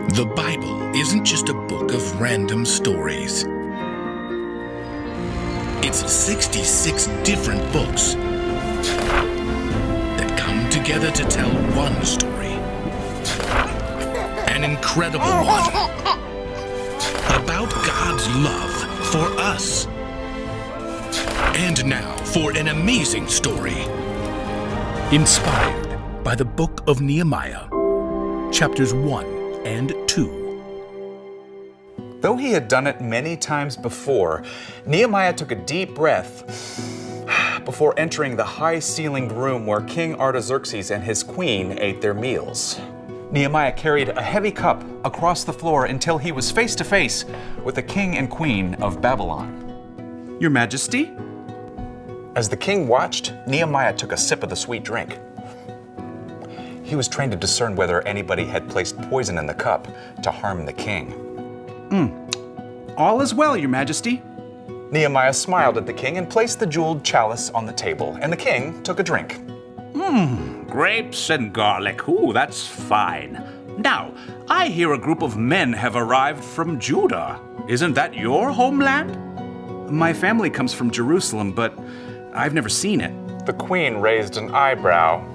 The Bible isn't just a book of random stories. It's 66 different books that come together to tell one story. An incredible one. About God's love for us. And now for an amazing story. Inspired by the book of Nehemiah, chapters 1 and 2. Though he had done it many times before, Nehemiah took a deep breath before entering the high-ceilinged room where King Artaxerxes and his queen ate their meals. Nehemiah carried a heavy cup across the floor until he was face to face with the king and queen of Babylon. Your Majesty? As the king watched, Nehemiah took a sip of the sweet drink. He was trained to discern whether anybody had placed poison in the cup to harm the king. All is well, Your Majesty. Nehemiah smiled at the king and placed the jeweled chalice on the table, and the king took a drink. Grapes and garlic. Ooh, that's fine. Now, I hear a group of men have arrived from Judah. Isn't that your homeland? My family comes from Jerusalem, but I've never seen it. The queen raised an eyebrow.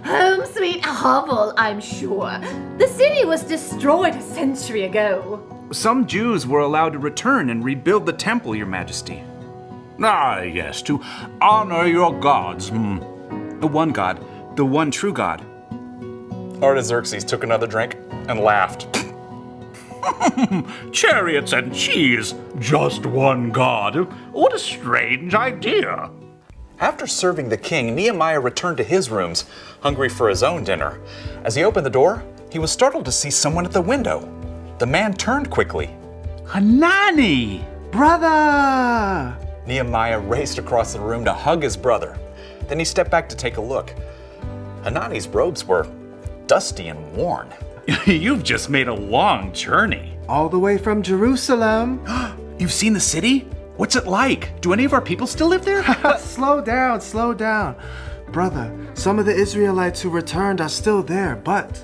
Home sweet hovel, I'm sure. The city was destroyed a century ago. Some Jews were allowed to return and rebuild the temple, Your Majesty. Ah, yes, to honor your gods. The one God, the one true God. Artaxerxes took another drink and laughed. Chariots and cheese. Just one god. What a strange idea. After serving the king, Nehemiah returned to his rooms, hungry for his own dinner. As he opened the door, he was startled to see someone at the window. The man turned quickly. Hanani! Brother! Nehemiah raced across the room to hug his brother. Then he stepped back to take a look. Hanani's robes were dusty and worn. You've just made a long journey. All the way from Jerusalem. You've seen the city? What's it like? Do any of our people still live there? Slow down. Brother, some of the Israelites who returned are still there, but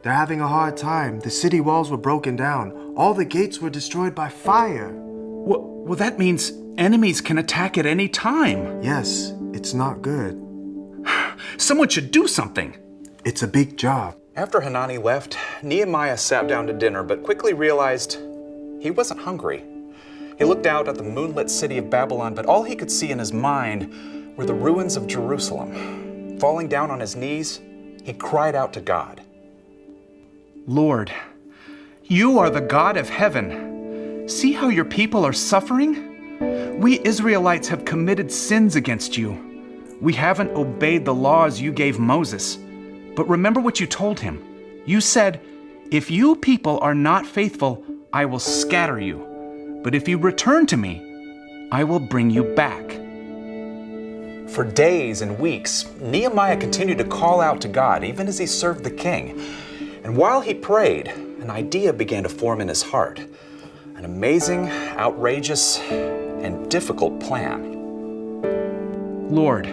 they're having a hard time. The city walls were broken down. All the gates were destroyed by fire. Well, that means enemies can attack at any time. Yes, it's not good. Someone should do something. It's a big job. After Hanani left, Nehemiah sat down to dinner, but quickly realized he wasn't hungry. He looked out at the moonlit city of Babylon, but all he could see in his mind were the ruins of Jerusalem. Falling down on his knees, he cried out to God. Lord, you are the God of heaven. See how your people are suffering? We Israelites have committed sins against you. We haven't obeyed the laws you gave Moses. But remember what you told him. You said, if you people are not faithful, I will scatter you. But if you return to me, I will bring you back. For days and weeks, Nehemiah continued to call out to God, even as he served the king. And while he prayed, an idea began to form in his heart. An amazing, outrageous, and difficult plan. Lord,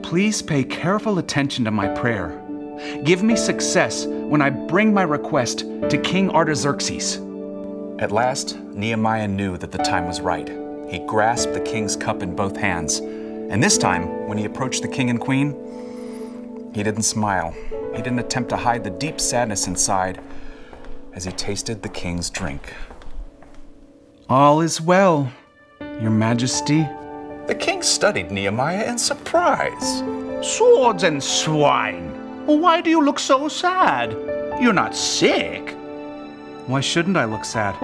please pay careful attention to my prayer. Give me success when I bring my request to King Artaxerxes. At last, Nehemiah knew that the time was right. He grasped the king's cup in both hands. And this time, when he approached the king and queen, he didn't smile. He didn't attempt to hide the deep sadness inside as he tasted the king's drink. All is well, Your Majesty. The king studied Nehemiah in surprise. Swords and swine. Why do you look so sad? You're not sick. Why shouldn't I look sad?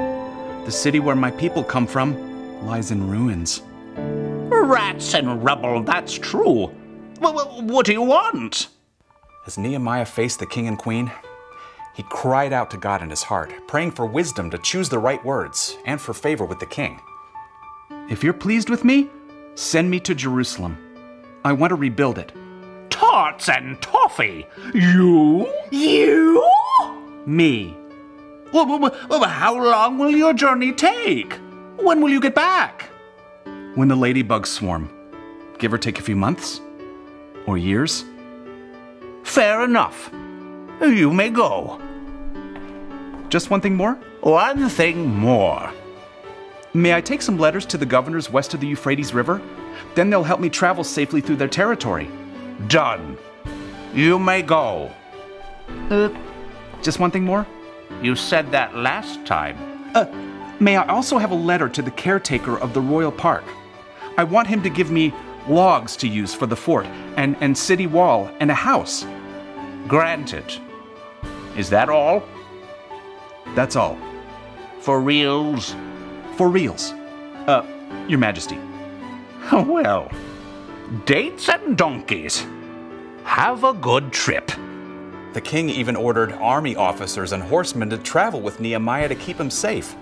The city where my people come from lies in ruins. Rats and rubble, that's true. What do you want? As Nehemiah faced the king and queen, he cried out to God in his heart, praying for wisdom to choose the right words and for favor with the king. If you're pleased with me, send me to Jerusalem. I want to rebuild it. Tarts and toffee. You? You? Me. Well, how long will your journey take? When will you get back? When the ladybugs swarm. Give or take a few months. Or years. Fair enough. You may go. Just one thing more? One thing more. May I take some letters to the governors west of the Euphrates River? Then they'll help me travel safely through their territory. Done. You may go. Just one thing more? You said that last time. May I also have a letter to the caretaker of the royal park? I want him to give me logs to use for the fort, and city wall, and a house. Granted. Is that all? That's all. For reals? For reals. Your Majesty. Well, dates and donkeys. Have a good trip. The king even ordered army officers and horsemen to travel with Nehemiah to keep him safe.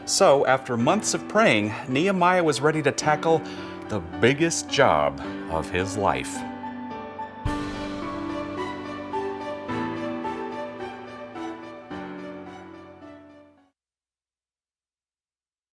So, after months of praying, Nehemiah was ready to tackle the biggest job of his life.